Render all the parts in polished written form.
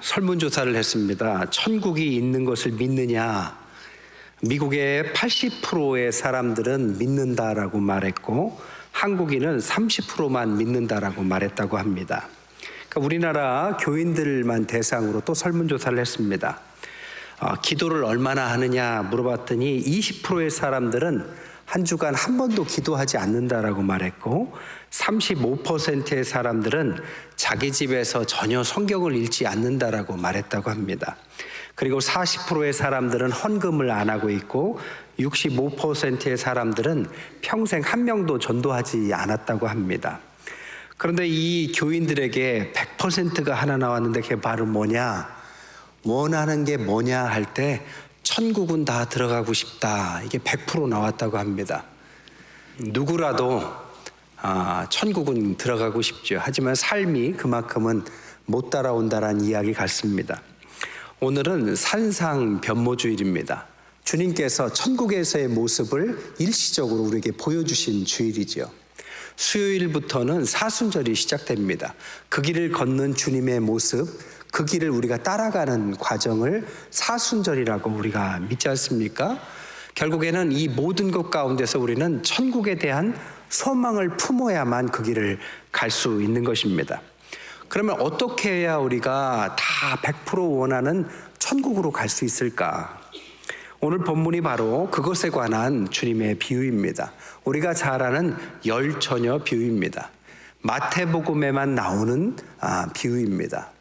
설문조사를 했습니다. 천국이 있는 것을 믿느냐? 미국의 80%의 사람들은 믿는다라고 말했고 한국인은 30%만 믿는다라고 말했다고 합니다. 그러니까 우리나라 교인들만 대상으로 또 설문조사를 했습니다. 기도를 얼마나 하느냐 물어봤더니 20%의 사람들은 한 주간 한 번도 기도하지 않는다라고 말했고 35%의 사람들은 자기 집에서 전혀 성경을 읽지 않는다라고 말했다고 합니다. 그리고 40%의 사람들은 헌금을 안 하고 있고 65%의 사람들은 평생 한 명도 전도하지 않았다고 합니다. 그런데 이 교인들에게 100%가 하나 나왔는데 그게 바로 뭐냐? 원하는 게 뭐냐 할 때 천국은 다 들어가고 싶다. 이게 100% 나왔다고 합니다. 누구라도 천국은 들어가고 싶죠. 하지만 삶이 그만큼은 못 따라온다라는 이야기 같습니다. 오늘은 산상변모주일입니다. 주님께서 천국에서의 모습을 일시적으로 우리에게 보여주신 주일이죠. 수요일부터는 사순절이 시작됩니다. 그 길을 걷는 주님의 모습, 그 길을 우리가 따라가는 과정을 사순절이라고 우리가 믿지 않습니까? 결국에는 이 모든 것 가운데서 우리는 천국에 대한 소망을 품어야만 그 길을 갈 수 있는 것입니다. 그러면 어떻게 해야 우리가 다 100% 원하는 천국으로 갈 수 있을까? 오늘 본문이 바로 그것에 관한 주님의 비유입니다. 우리가 잘 아는 열처녀 비유입니다. 마태복음에만 나오는 비유입니다.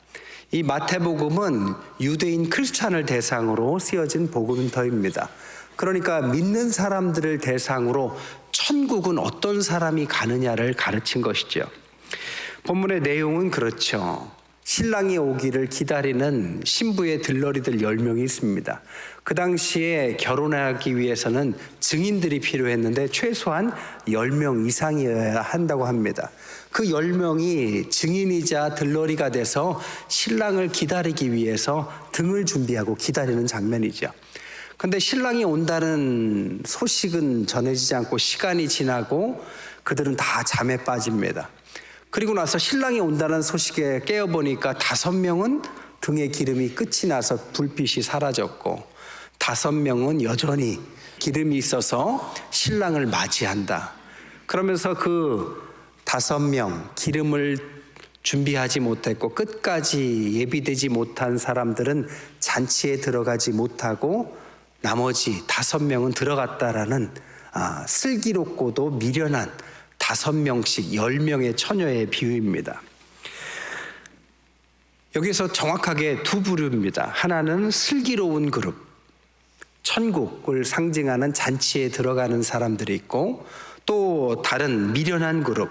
이 마태복음은 유대인 크리스찬을 대상으로 쓰여진 복음서입니다. 그러니까 믿는 사람들을 대상으로 천국은 어떤 사람이 가느냐를 가르친 것이죠. 본문의 내용은 그렇죠. 신랑이 오기를 기다리는 신부의 들러리들 10명이 있습니다. 그 당시에 결혼하기 위해서는 증인들이 필요했는데 최소한 10명 이상이어야 한다고 합니다. 그 10명이 증인이자 들러리가 돼서 신랑을 기다리기 위해서 등을 준비하고 기다리는 장면이죠. 근데 신랑이 온다는 소식은 전해지지 않고 시간이 지나고 그들은 다 잠에 빠집니다. 그리고 나서 신랑이 온다는 소식에 깨어보니까 5명은 등에 기름이 끝이 나서 불빛이 사라졌고 5명은 여전히 기름이 있어서 신랑을 맞이한다. 그러면서 그 5명 기름을 준비하지 못했고 끝까지 예비되지 못한 사람들은 잔치에 들어가지 못하고 나머지 5명은 들어갔다라는 슬기롭고도 미련한 5명씩 10명의 처녀의 비유입니다. 여기서 정확하게 두 부류입니다. 하나는 슬기로운 그룹, 천국을 상징하는 잔치에 들어가는 사람들이 있고 또 다른 미련한 그룹,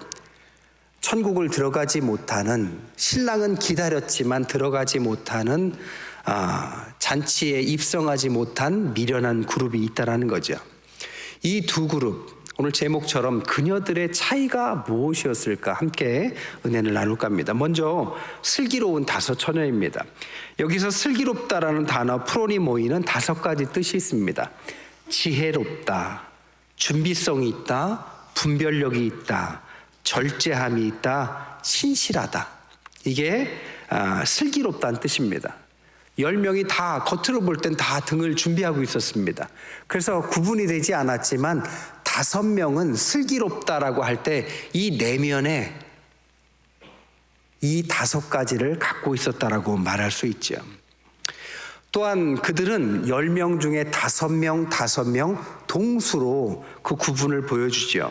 천국을 들어가지 못하는, 신랑은 기다렸지만 들어가지 못하는 잔치에 입성하지 못한 미련한 그룹이 있다는 거죠. 이 두 그룹, 오늘 제목처럼 그녀들의 차이가 무엇이었을까 함께 은혜를 나눌까 합니다. 먼저 슬기로운 5처녀입니다. 여기서 슬기롭다라는 단어 프로니모이는 5가지 뜻이 있습니다. 지혜롭다, 준비성이 있다, 분별력이 있다, 절제함이 있다, 신실하다. 이게 슬기롭다는 뜻입니다. 10명이 다 겉으로 볼 땐 다 등을 준비하고 있었습니다. 그래서 구분이 되지 않았지만 5명은 슬기롭다라고 할 때 이 내면에 이 5가지를 갖고 있었다라고 말할 수 있죠. 또한 그들은 10명 중에 5명 동수로 그 구분을 보여주죠.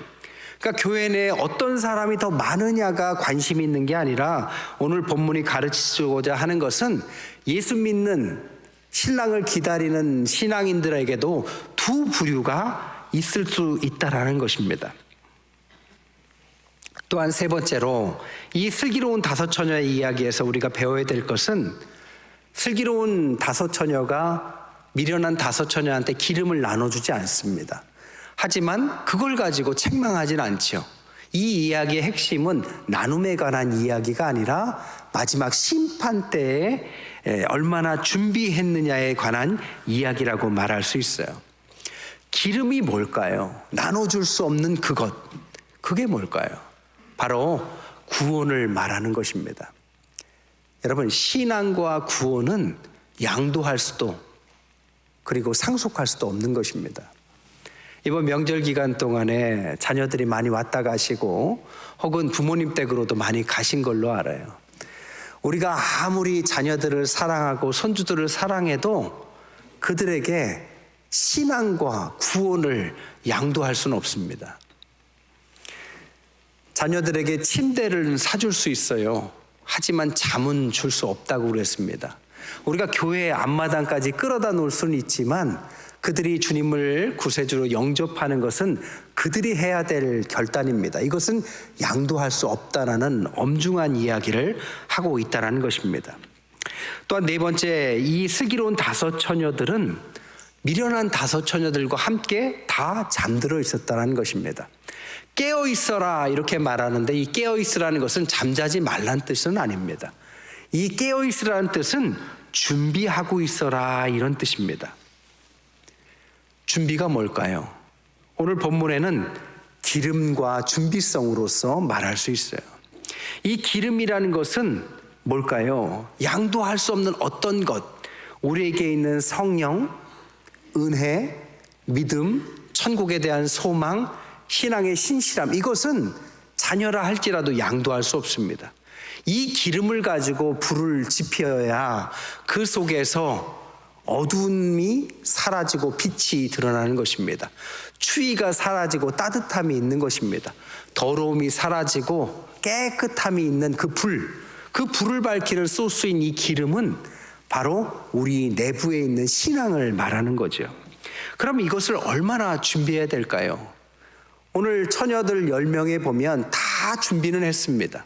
그러니까 교회 내에 어떤 사람이 더 많으냐가 관심이 있는 게 아니라 오늘 본문이 가르치고자 하는 것은 예수 믿는 신랑을 기다리는 신앙인들에게도 두 부류가 있을 수 있다라는 것입니다. 또한 세 번째로 이 슬기로운 5처녀의 이야기에서 우리가 배워야 될 것은 슬기로운 5처녀가 미련한 5처녀한테 기름을 나눠주지 않습니다. 하지만 그걸 가지고 책망하진 않죠. 이 이야기의 핵심은 나눔에 관한 이야기가 아니라 마지막 심판 때에 얼마나 준비했느냐에 관한 이야기라고 말할 수 있어요. 기름이 뭘까요? 나눠줄 수 없는 그것, 그게 뭘까요? 바로 구원을 말하는 것입니다. 여러분, 신앙과 구원은 양도할 수도 그리고 상속할 수도 없는 것입니다. 이번 명절 기간 동안에 자녀들이 많이 왔다 가시고 혹은 부모님 댁으로도 많이 가신 걸로 알아요. 우리가 아무리 자녀들을 사랑하고 손주들을 사랑해도 그들에게 신앙과 구원을 양도할 수는 없습니다. 자녀들에게 침대를 사줄 수 있어요. 하지만 잠은 줄 수 없다고 그랬습니다. 우리가 교회 앞마당까지 끌어다 놓을 수는 있지만 그들이 주님을 구세주로 영접하는 것은 그들이 해야 될 결단입니다. 이것은 양도할 수 없다라는 엄중한 이야기를 하고 있다는 것입니다. 또한 네 번째, 이 슬기로운 5 처녀들은 미련한 5 처녀들과 함께 다 잠들어 있었다는 것입니다. 깨어 있어라 이렇게 말하는데 이 깨어 있으라는 것은 잠자지 말란 뜻은 아닙니다. 이 깨어 있으라는 뜻은 준비하고 있어라 이런 뜻입니다. 준비가 뭘까요? 오늘 본문에는 기름과 준비성으로서 말할 수 있어요. 이 기름이라는 것은 뭘까요? 양도할 수 없는 어떤 것, 우리에게 있는 성령, 은혜, 믿음, 천국에 대한 소망, 신앙의 신실함, 이것은 자녀라 할지라도 양도할 수 없습니다. 이 기름을 가지고 불을 지펴야 그 속에서 어두움이 사라지고 빛이 드러나는 것입니다. 추위가 사라지고 따뜻함이 있는 것입니다. 더러움이 사라지고 깨끗함이 있는 그 불을 밝히는 소스인 이 기름은 바로 우리 내부에 있는 신앙을 말하는 거죠. 그럼 이것을 얼마나 준비해야 될까요? 오늘 처녀들 10명에 보면 다 준비는 했습니다.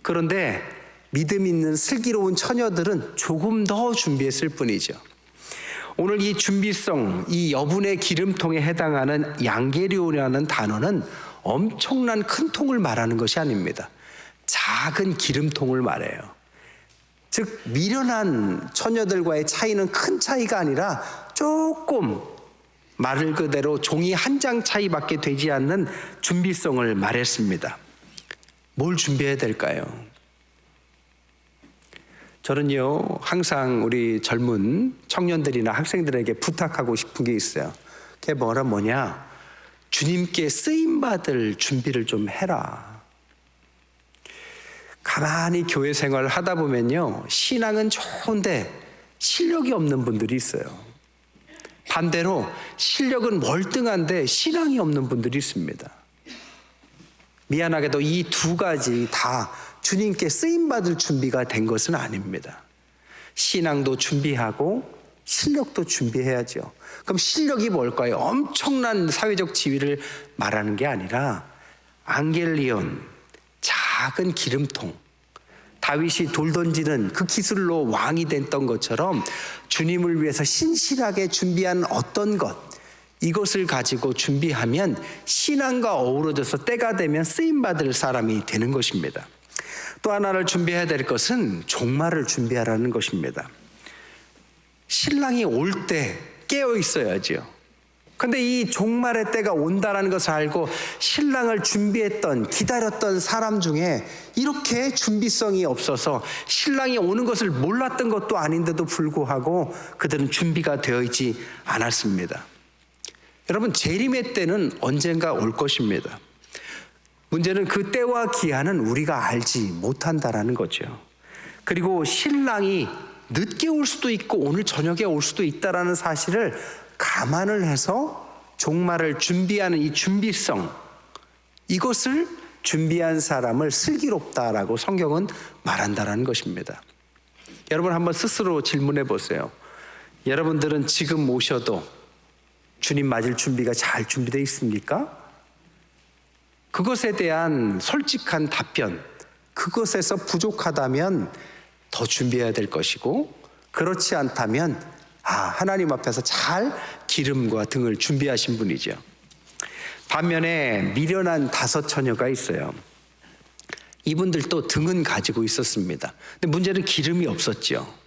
그런데 믿음 있는 슬기로운 처녀들은 조금 더 준비했을 뿐이죠. 오늘 이 준비성, 이 여분의 기름통에 해당하는 양계류라는 단어는 엄청난 큰 통을 말하는 것이 아닙니다. 작은 기름통을 말해요. 즉 미련한 처녀들과의 차이는 큰 차이가 아니라 조금 말 그대로 종이 한 장 차이밖에 되지 않는 준비성을 말했습니다. 뭘 준비해야 될까요? 저는요, 항상 우리 젊은 청년들이나 학생들에게 부탁하고 싶은 게 있어요. 그게 뭐냐? 주님께 쓰임받을 준비를 좀 해라. 가만히 교회 생활을 하다 보면요, 신앙은 좋은데 실력이 없는 분들이 있어요. 반대로 실력은 월등한데 신앙이 없는 분들이 있습니다. 미안하게도 이 2가지 다 주님께 쓰임받을 준비가 된 것은 아닙니다. 신앙도 준비하고 실력도 준비해야죠. 그럼 실력이 뭘까요? 엄청난 사회적 지위를 말하는 게 아니라 앙겔리온, 작은 기름통, 다윗이 돌 던지는 그 기술로 왕이 됐던 것처럼 주님을 위해서 신실하게 준비한 어떤 것, 이것을 가지고 준비하면 신앙과 어우러져서 때가 되면 쓰임받을 사람이 되는 것입니다. 또 하나를 준비해야 될 것은 종말을 준비하라는 것입니다. 신랑이 올 때 깨어 있어야죠. 근데 이 종말의 때가 온다는 것을 알고 신랑을 준비했던, 기다렸던 사람 중에 이렇게 준비성이 없어서 신랑이 오는 것을 몰랐던 것도 아닌데도 불구하고 그들은 준비가 되어 있지 않았습니다. 여러분, 재림의 때는 언젠가 올 것입니다. 문제는 그 때와 기한은 우리가 알지 못한다라는 거죠. 그리고 신랑이 늦게 올 수도 있고 오늘 저녁에 올 수도 있다라는 사실을 감안을 해서 종말을 준비하는 이 준비성, 이것을 준비한 사람을 슬기롭다라고 성경은 말한다라는 것입니다. 여러분 한번 스스로 질문해 보세요. 여러분들은 지금 오셔도 주님 맞을 준비가 잘 준비되어 있습니까? 그것에 대한 솔직한 답변, 그것에서 부족하다면 더 준비해야 될 것이고, 그렇지 않다면 하나님 앞에서 잘 기름과 등을 준비하신 분이죠. 반면에 미련한 5 처녀가 있어요. 이분들도 등은 가지고 있었습니다. 근데 문제는 기름이 없었죠.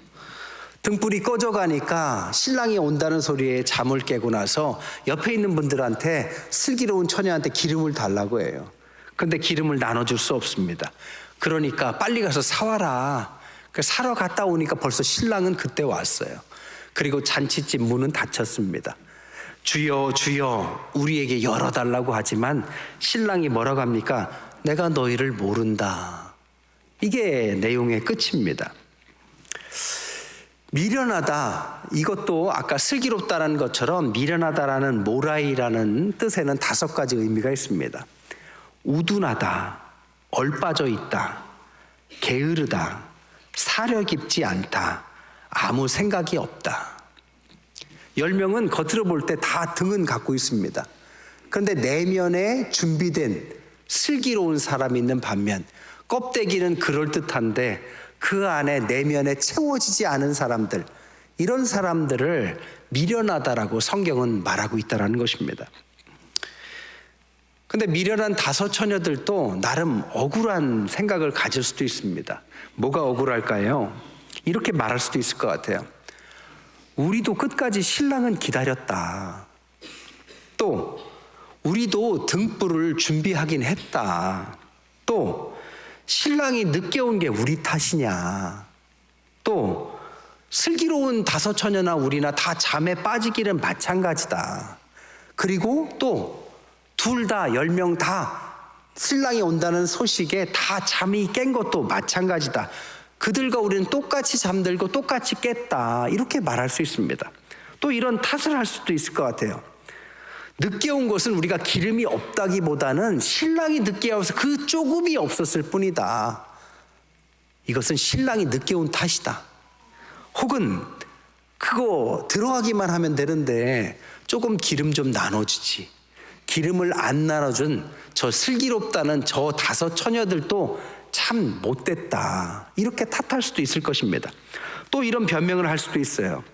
등불이 꺼져가니까 신랑이 온다는 소리에 잠을 깨고 나서 옆에 있는 분들한테, 슬기로운 처녀한테 기름을 달라고 해요. 근데 기름을 나눠줄 수 없습니다. 그러니까 빨리 가서 사와라. 사러 갔다 오니까 벌써 신랑은 그때 왔어요. 그리고 잔치집 문은 닫혔습니다. 주여 주여 우리에게 열어달라고 하지만 신랑이 뭐라고 합니까? 내가 너희를 모른다. 이게 내용의 끝입니다. 미련하다, 이것도 아까 슬기롭다라는 것처럼 미련하다라는 모라이라는 뜻에는 5가지 의미가 있습니다. 우둔하다, 얼빠져 있다, 게으르다, 사려 깊지 않다, 아무 생각이 없다. 10명은 겉으로 볼 때 다 등은 갖고 있습니다. 그런데 내면에 준비된 슬기로운 사람이 있는 반면 껍데기는 그럴듯한데 그 안에 내면에 채워지지 않은 사람들, 이런 사람들을 미련하다라고 성경은 말하고 있다는 것입니다. 근데 미련한 5 처녀들도 나름 억울한 생각을 가질 수도 있습니다. 뭐가 억울할까요? 이렇게 말할 수도 있을 것 같아요. 우리도 끝까지 신랑은 기다렸다. 또 우리도 등불을 준비하긴 했다. 또 신랑이 늦게 온 게 우리 탓이냐. 또 슬기로운 5 처녀나 우리나 다 잠에 빠지기는 마찬가지다. 그리고 또 둘 다 10명 다 신랑이 온다는 소식에 다 잠이 깬 것도 마찬가지다. 그들과 우리는 똑같이 잠들고 똑같이 깼다. 이렇게 말할 수 있습니다. 또 이런 탓을 할 수도 있을 것 같아요. 늦게 온 것은 우리가 기름이 없다기보다는 신랑이 늦게 와서 그 조금이 없었을 뿐이다. 이것은 신랑이 늦게 온 탓이다. 혹은 그거 들어가기만 하면 되는데 조금 기름 좀 나눠주지. 기름을 안 나눠준 저 슬기롭다는 저 5 처녀들도 참 못됐다. 이렇게 탓할 수도 있을 것입니다. 또 이런 변명을 할 수도 있어요.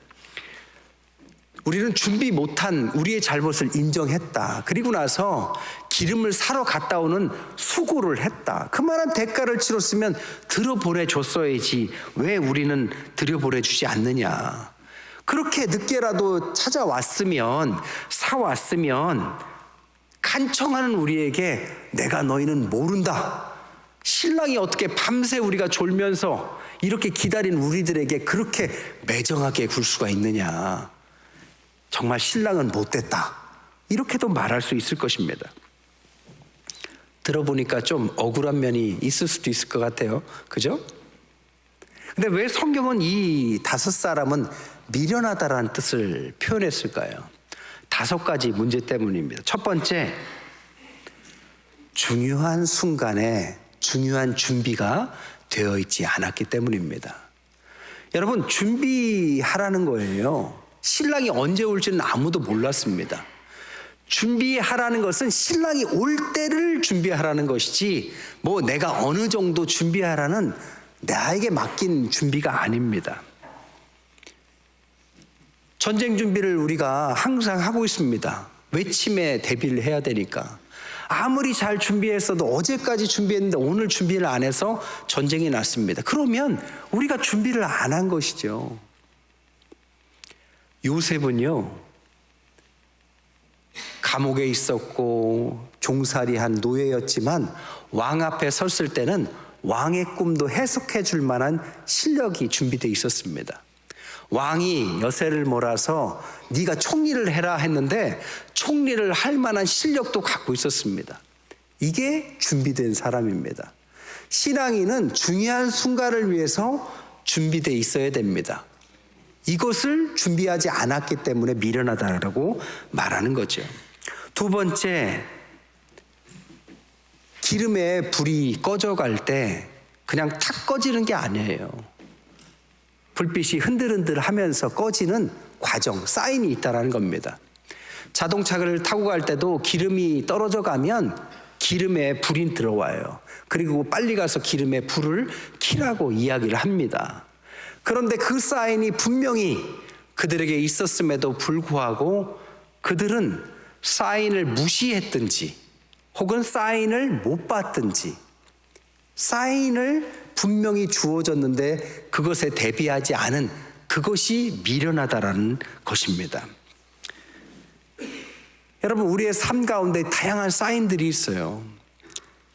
우리는 준비 못한 우리의 잘못을 인정했다. 그리고 나서 기름을 사러 갔다 오는 수고를 했다. 그만한 대가를 치렀으면 들여보내줬어야지. 왜 우리는 들여보내주지 않느냐. 그렇게 늦게라도 찾아왔으면, 사왔으면 간청하는 우리에게 내가 너희는 모른다. 신랑이 어떻게 밤새 우리가 졸면서 이렇게 기다린 우리들에게 그렇게 매정하게 굴 수가 있느냐. 정말 신랑은 못됐다. 이렇게도 말할 수 있을 것입니다. 들어보니까 좀 억울한 면이 있을 수도 있을 것 같아요. 그죠? 근데 왜 성경은 이 5 사람은 미련하다라는 뜻을 표현했을까요? 5가지 문제 때문입니다. 첫 번째, 중요한 순간에 중요한 준비가 되어 있지 않았기 때문입니다. 여러분, 준비하라는 거예요. 신랑이 언제 올지는 아무도 몰랐습니다. 준비하라는 것은 신랑이 올 때를 준비하라는 것이지 뭐 내가 어느 정도 준비하라는 나에게 맡긴 준비가 아닙니다. 전쟁 준비를 우리가 항상 하고 있습니다. 외침에 대비를 해야 되니까. 아무리 잘 준비했어도 어제까지 준비했는데 오늘 준비를 안 해서 전쟁이 났습니다. 그러면 우리가 준비를 안 한 것이죠. 요셉은요, 감옥에 있었고 종살이한 노예였지만 왕 앞에 섰을 때는 왕의 꿈도 해석해 줄 만한 실력이 준비되어 있었습니다. 왕이 여세를 몰아서 네가 총리를 해라 했는데 총리를 할 만한 실력도 갖고 있었습니다. 이게 준비된 사람입니다. 신앙인은 중요한 순간을 위해서 준비되어 있어야 됩니다. 이것을 준비하지 않았기 때문에 미련하다라고 말하는 거죠. 2 번째, 기름에 불이 꺼져갈 때 그냥 탁 꺼지는 게 아니에요. 불빛이 흔들흔들 하면서 꺼지는 과정, 사인이 있다는 겁니다. 자동차를 타고 갈 때도 기름이 떨어져 가면 기름에 불이 들어와요. 그리고 빨리 가서 기름에 불을 켜라고 이야기를 합니다. 그런데 그 사인이 분명히 그들에게 있었음에도 불구하고 그들은 사인을 무시했든지 혹은 사인을 못 봤든지, 사인을 분명히 주어졌는데 그것에 대비하지 않은 그것이 미련하다라는 것입니다. 여러분, 우리의 삶 가운데 다양한 사인들이 있어요.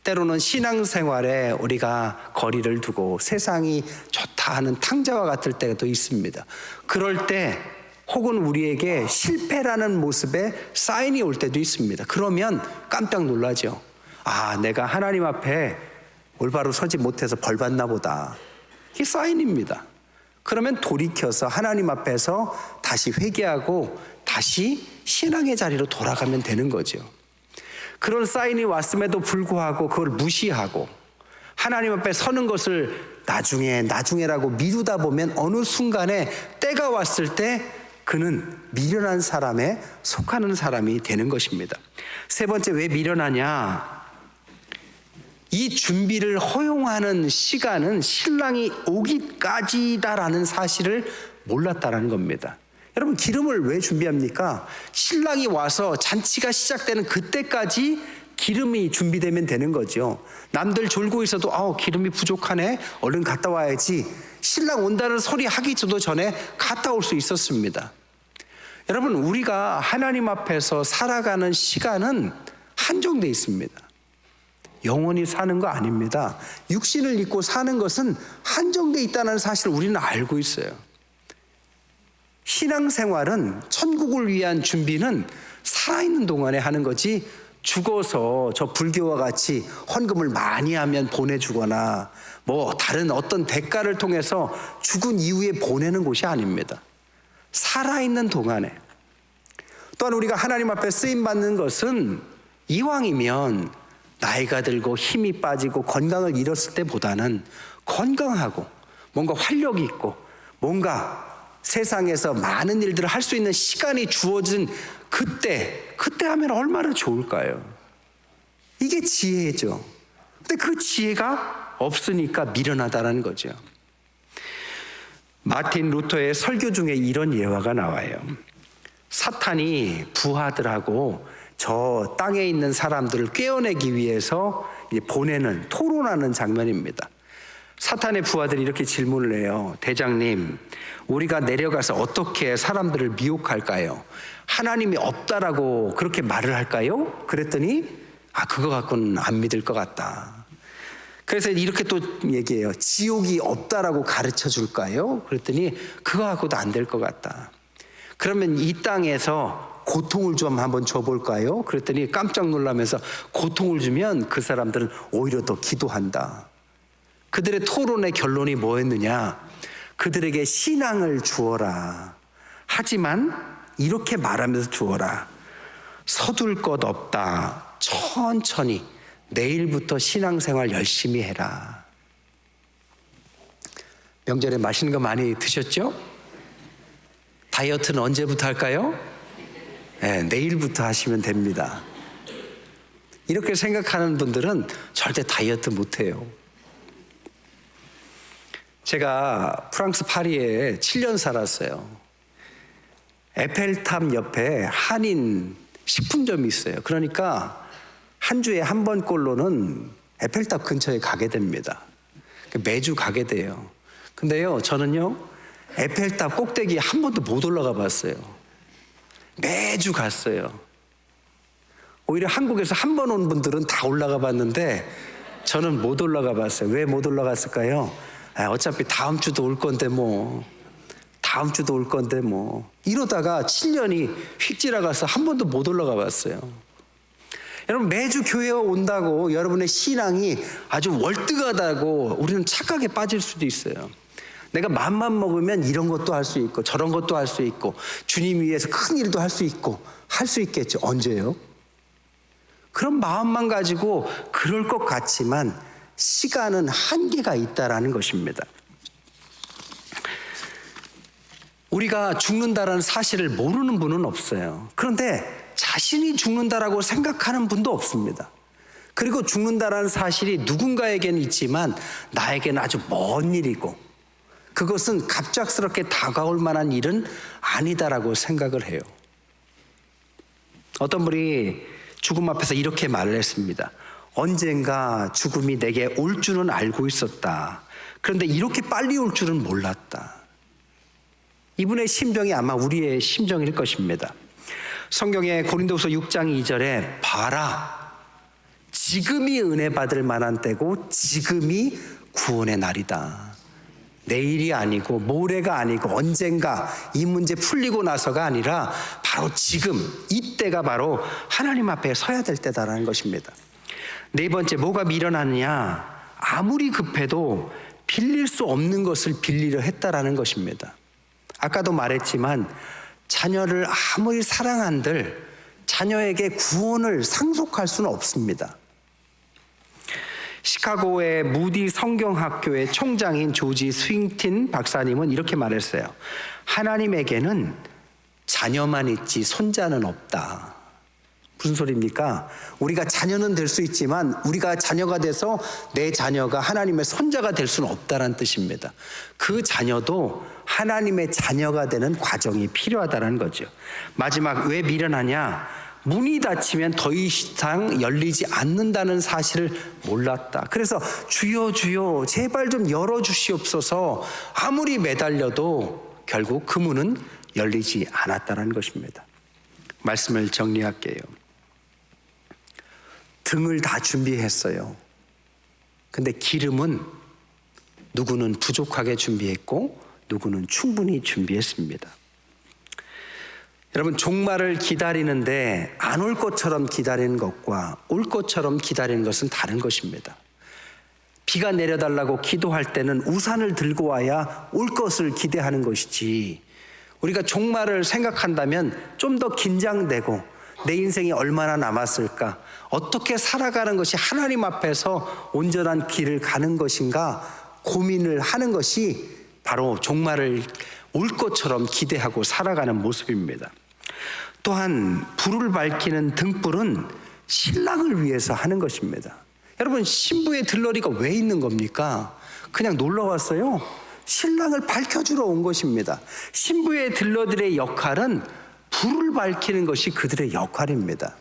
때로는 신앙생활에 우리가 거리를 두고 세상이 좋다 하는 탕자와 같을 때도 있습니다. 그럴 때 혹은 우리에게 실패라는 모습의 사인이 올 때도 있습니다. 그러면 깜짝 놀라죠. 아, 내가 하나님 앞에 올바로 서지 못해서 벌 받나 보다. 이게 사인입니다. 그러면 돌이켜서 하나님 앞에서 다시 회개하고 다시 신앙의 자리로 돌아가면 되는 거죠. 그런 사인이 왔음에도 불구하고 그걸 무시하고 하나님 앞에 서는 것을 나중에라고 미루다 보면 어느 순간에 때가 왔을 때 그는 미련한 사람에 속하는 사람이 되는 것입니다. 세 번째, 왜 미련하냐? 이 준비를 허용하는 시간은 신랑이 오기까지다라는 사실을 몰랐다라는 겁니다. 여러분, 기름을 왜 준비합니까? 신랑이 와서 잔치가 시작되는 그때까지 기름이 준비되면 되는 거죠. 남들 졸고 있어도 기름이 부족하네, 얼른 갔다 와야지. 신랑 온다는 소리 하기도 전에 갔다 올 수 있었습니다. 여러분, 우리가 하나님 앞에서 살아가는 시간은 한정되어 있습니다. 영원히 사는 거 아닙니다. 육신을 입고 사는 것은 한정되어 있다는 사실을 우리는 알고 있어요. 신앙생활은 천국을 위한 준비는 살아있는 동안에 하는 거지, 죽어서 저 불교와 같이 헌금을 많이 하면 보내주거나 다른 어떤 대가를 통해서 죽은 이후에 보내는 곳이 아닙니다. 살아있는 동안에. 또한 우리가 하나님 앞에 쓰임받는 것은 이왕이면 나이가 들고 힘이 빠지고 건강을 잃었을 때보다는 건강하고 뭔가 활력이 있고 뭔가 세상에서 많은 일들을 할 수 있는 시간이 주어진 그때 하면 얼마나 좋을까요? 이게 지혜죠. 근데 그 지혜가 없으니까 미련하다는 거죠. 마틴 루터의 설교 중에 이런 예화가 나와요. 사탄이 부하들하고 저 땅에 있는 사람들을 꿰어내기 위해서 보내는, 토론하는 장면입니다. 사탄의 부하들이 이렇게 질문을 해요. 대장님, 우리가 내려가서 어떻게 사람들을 미혹할까요? 하나님이 없다라고 그렇게 말을 할까요? 그랬더니 그거 갖고는 안 믿을 것 같다. 그래서 이렇게 또 얘기해요. 지옥이 없다라고 가르쳐 줄까요? 그랬더니 그거 갖고도 안 될 것 같다. 그러면 이 땅에서 고통을 좀 한번 줘볼까요? 그랬더니 깜짝 놀라면서 고통을 주면 그 사람들은 오히려 더 기도한다. 그들의 토론의 결론이 뭐였느냐? 그들에게 신앙을 주어라. 하지만 이렇게 말하면서 주어라. 서둘 것 없다. 천천히 내일부터 신앙생활 열심히 해라. 명절에 맛있는 거 많이 드셨죠? 다이어트는 언제부터 할까요? 네, 내일부터 하시면 됩니다. 이렇게 생각하는 분들은 절대 다이어트 못해요. 제가 프랑스 파리에 7년 살았어요. 에펠탑 옆에 한인 식품점이 있어요. 그러니까 한 주에 한 번꼴로는 에펠탑 근처에 가게 됩니다. 매주 가게 돼요. 근데요, 저는요, 에펠탑 꼭대기 한 번도 못 올라가 봤어요. 매주 갔어요. 오히려 한국에서 한 번 온 분들은 다 올라가 봤는데 저는 못 올라가 봤어요. 왜 못 올라갔을까요? 어차피 다음 주도 올 건데 다음 주도 올 건데 이러다가 7년이 휙 지나가서 한 번도 못 올라가 봤어요. 여러분, 매주 교회에 온다고 여러분의 신앙이 아주 월등하다고 우리는 착각에 빠질 수도 있어요. 내가 마음만 먹으면 이런 것도 할 수 있고 저런 것도 할 수 있고 주님 위해서 큰 일도 할 수 있고 할 수 있겠죠. 언제요? 그런 마음만 가지고 그럴 것 같지만 시간은 한계가 있다라는 것입니다. 우리가 죽는다라는 사실을 모르는 분은 없어요. 그런데 자신이 죽는다라고 생각하는 분도 없습니다. 그리고 죽는다라는 사실이 누군가에게는 있지만 나에게는 아주 먼 일이고 그것은 갑작스럽게 다가올 만한 일은 아니다라고 생각을 해요. 어떤 분이 죽음 앞에서 이렇게 말을 했습니다. 언젠가 죽음이 내게 올 줄은 알고 있었다. 그런데 이렇게 빨리 올 줄은 몰랐다. 이분의 심정이 아마 우리의 심정일 것입니다. 성경의 고린도후서 6장 2절에 봐라, 지금이 은혜 받을 만한 때고 지금이 구원의 날이다. 내일이 아니고 모레가 아니고 언젠가 이 문제 풀리고 나서가 아니라 바로 지금 이때가 바로 하나님 앞에 서야 될 때다라는 것입니다. 네 번째, 뭐가 미련하느냐? 아무리 급해도 빌릴 수 없는 것을 빌리려 했다라는 것입니다. 아까도 말했지만 자녀를 아무리 사랑한들 자녀에게 구원을 상속할 수는 없습니다. 시카고의 무디 성경학교의 총장인 조지 스윙틴 박사님은 이렇게 말했어요. 하나님에게는 자녀만 있지 손자는 없다. 무슨 소리입니까? 우리가 자녀는 될 수 있지만 우리가 자녀가 돼서 내 자녀가 하나님의 손자가 될 수는 없다는 뜻입니다. 그 자녀도 하나님의 자녀가 되는 과정이 필요하다는 거죠. 마지막, 왜 미련하냐? 문이 닫히면 더 이상 열리지 않는다는 사실을 몰랐다. 그래서 주여 주여 제발 좀 열어주시옵소서 아무리 매달려도 결국 그 문은 열리지 않았다는 것입니다. 말씀을 정리할게요. 등을 다 준비했어요. 근데 기름은 누구는 부족하게 준비했고 누구는 충분히 준비했습니다. 여러분, 종말을 기다리는데 안 올 것처럼 기다리는 것과 올 것처럼 기다리는 것은 다른 것입니다. 비가 내려달라고 기도할 때는 우산을 들고 와야 올 것을 기대하는 것이지, 우리가 종말을 생각한다면 좀 더 긴장되고 내 인생이 얼마나 남았을까, 어떻게 살아가는 것이 하나님 앞에서 온전한 길을 가는 것인가 고민을 하는 것이 바로 종말을 올 것처럼 기대하고 살아가는 모습입니다. 또한 불을 밝히는 등불은 신랑을 위해서 하는 것입니다. 여러분, 신부의 들러리가 왜 있는 겁니까? 그냥 놀러 왔어요? 신랑을 밝혀주러 온 것입니다. 신부의 들러리의 역할은 불을 밝히는 것이 그들의 역할입니다.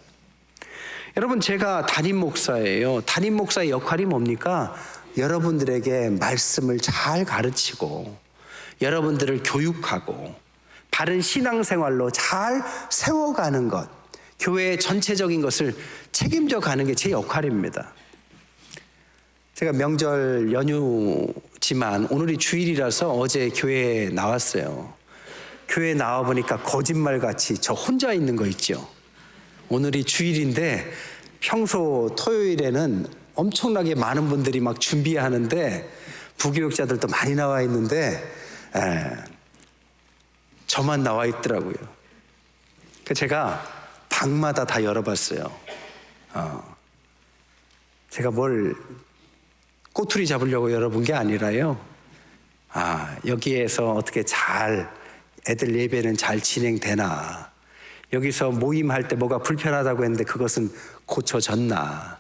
여러분, 제가 담임 목사예요. 담임 목사의 역할이 뭡니까? 여러분들에게 말씀을 잘 가르치고 여러분들을 교육하고 바른 신앙생활로 잘 세워가는 것, 교회의 전체적인 것을 책임져 가는 게 제 역할입니다. 제가 명절 연휴지만 오늘이 주일이라서 어제 교회에 나왔어요. 교회에 나와보니까 거짓말같이 저 혼자 있는 거 있죠. 오늘이 주일인데 평소 토요일에는 엄청나게 많은 분들이 막 준비하는데 부교육자들도 많이 나와 있는데 저만 나와 있더라고요. 제가 방마다 다 열어봤어요. 제가 뭘 꼬투리 잡으려고 열어본 게 아니라요. 여기에서 어떻게 잘 애들 예배는 잘 진행되나, 여기서 모임할 때 뭐가 불편하다고 했는데 그것은 고쳐졌나,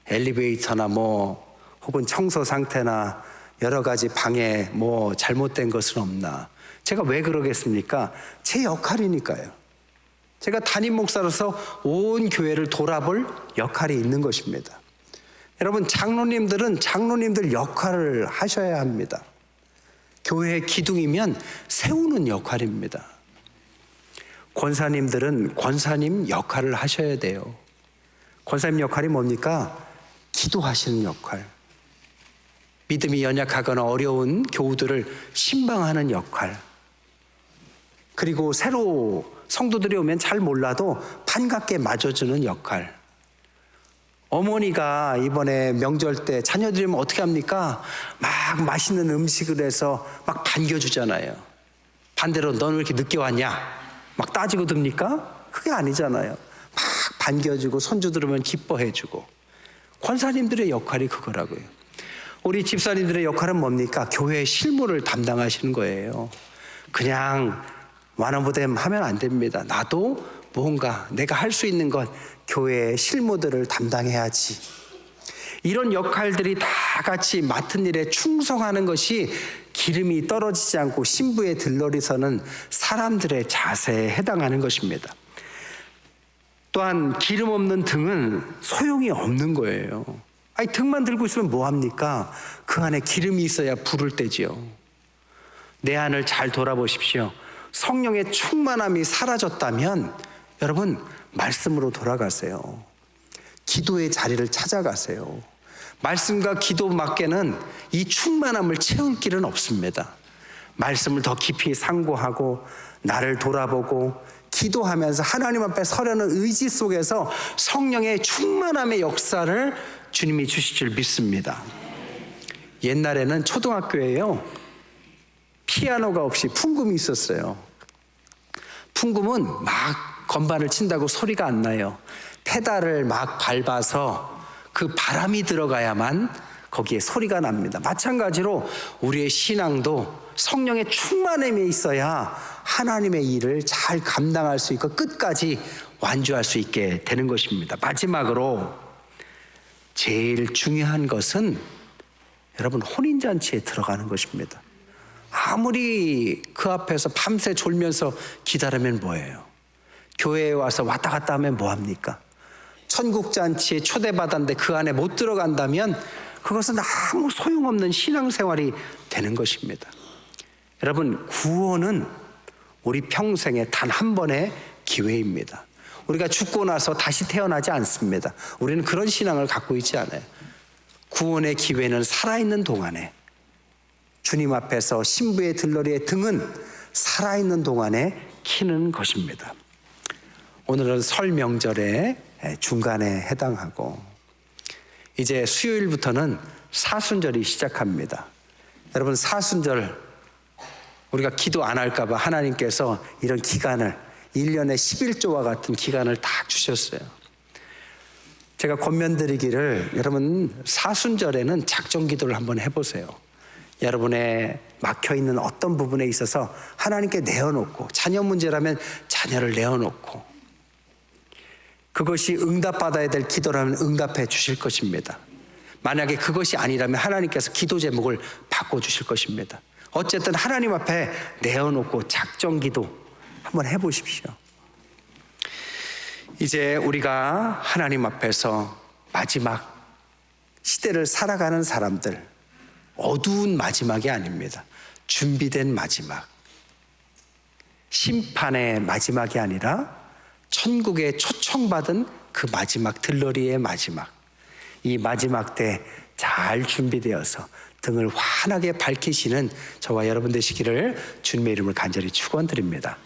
엘리베이터나 뭐 혹은 청소 상태나 여러 가지 방에 뭐 잘못된 것은 없나. 제가 왜 그러겠습니까? 제 역할이니까요. 제가 담임 목사로서 온 교회를 돌아볼 역할이 있는 것입니다. 여러분, 장로님들은 장로님들 역할을 하셔야 합니다. 교회의 기둥이면 세우는 역할입니다. 권사님들은 권사님 역할을 하셔야 돼요. 권사님 역할이 뭡니까? 기도하시는 역할. 믿음이 연약하거나 어려운 교우들을 신방하는 역할. 그리고 새로 성도들이 오면 잘 몰라도 반갑게 맞아주는 역할. 어머니가 이번에 명절 때 자녀들이 오면 어떻게 합니까? 막 맛있는 음식을 해서 막 반겨주잖아요. 반대로 너는 왜 이렇게 늦게 왔냐? 막 따지고 듭니까? 그게 아니잖아요. 막 반겨주고 손주 들으면 기뻐해주고. 권사님들의 역할이 그거라고요. 우리 집사님들의 역할은 뭡니까? 교회의 실무를 담당하시는 거예요. 그냥 완화무댐 하면 안 됩니다. 나도 뭔가 내가 할 수 있는 것, 교회의 실무들을 담당해야지. 이런 역할들이 다 같이 맡은 일에 충성하는 것이 기름이 떨어지지 않고 신부의 들러리 서는 사람들의 자세에 해당하는 것입니다. 또한 기름 없는 등은 소용이 없는 거예요. 아니, 등만 들고 있으면 뭐합니까? 그 안에 기름이 있어야 불을 떼지요. 내 안을 잘 돌아보십시오. 성령의 충만함이 사라졌다면 여러분, 말씀으로 돌아가세요. 기도의 자리를 찾아가세요. 말씀과 기도밖에는 이 충만함을 채울 길은 없습니다. 말씀을 더 깊이 상고하고 나를 돌아보고 기도하면서 하나님 앞에 서려는 의지 속에서 성령의 충만함의 역사를 주님이 주실 줄 믿습니다. 옛날에는 초등학교에요, 피아노가 없이 풍금이 있었어요. 풍금은 막 건반을 친다고 소리가 안 나요. 페달을 막 밟아서 그 바람이 들어가야만 거기에 소리가 납니다. 마찬가지로 우리의 신앙도 성령의 충만함에 있어야 하나님의 일을 잘 감당할 수 있고 끝까지 완주할 수 있게 되는 것입니다. 마지막으로 제일 중요한 것은 여러분, 혼인잔치에 들어가는 것입니다. 아무리 그 앞에서 밤새 졸면서 기다리면 뭐예요? 교회에 와서 왔다 갔다 하면 뭐합니까? 천국잔치에 초대받았는데 그 안에 못 들어간다면 그것은 아무 소용없는 신앙생활이 되는 것입니다. 여러분, 구원은 우리 평생에 단 한 번의 기회입니다. 우리가 죽고 나서 다시 태어나지 않습니다. 우리는 그런 신앙을 갖고 있지 않아요. 구원의 기회는 살아있는 동안에, 주님 앞에서 신부의 들러리의 등은 살아있는 동안에 키는 것입니다. 오늘은 설 명절의 중간에 해당하고 이제 수요일부터는 사순절이 시작합니다. 여러분, 사순절 우리가 기도 안 할까 봐 하나님께서 이런 기간을 1년에 11조와 같은 기간을 다 주셨어요. 제가 권면드리기를, 여러분 사순절에는 작정기도를 한번 해보세요. 여러분의 막혀있는 어떤 부분에 있어서 하나님께 내어놓고, 자녀 문제라면 자녀를 내어놓고, 그것이 응답받아야 될 기도라면 응답해 주실 것입니다. 만약에 그것이 아니라면 하나님께서 기도 제목을 바꿔주실 것입니다. 어쨌든 하나님 앞에 내어놓고 작정기도 한번 해보십시오. 이제 우리가 하나님 앞에서 마지막 시대를 살아가는 사람들, 어두운 마지막이 아닙니다. 준비된 마지막, 심판의 마지막이 아니라 천국에 초청받은 그 마지막 들러리의 마지막, 이 마지막 때 잘 준비되어서 등을 환하게 밝히시는 저와 여러분 되시기를 주님의 이름을 간절히 축원드립니다.